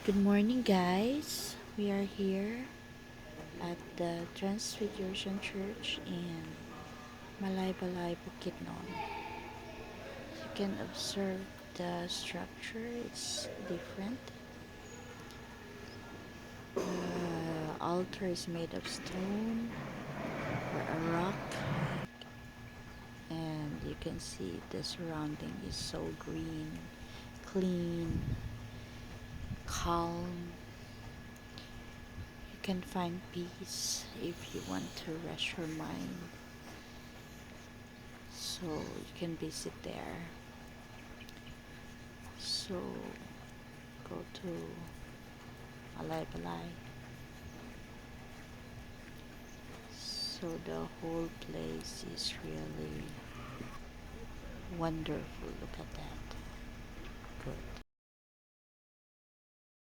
Good morning, guys. We are here at the Transfiguration Church in Malaybalay, Bukidnon. You can observe the structure, it's different. The altar is made of stone or a rock, and you can see the surrounding is so green, clean, calm. You can find peace if you want to rest your mind. So you can visit there. So go to Malaybalay. So the whole place is really wonderful. Look at that. Good.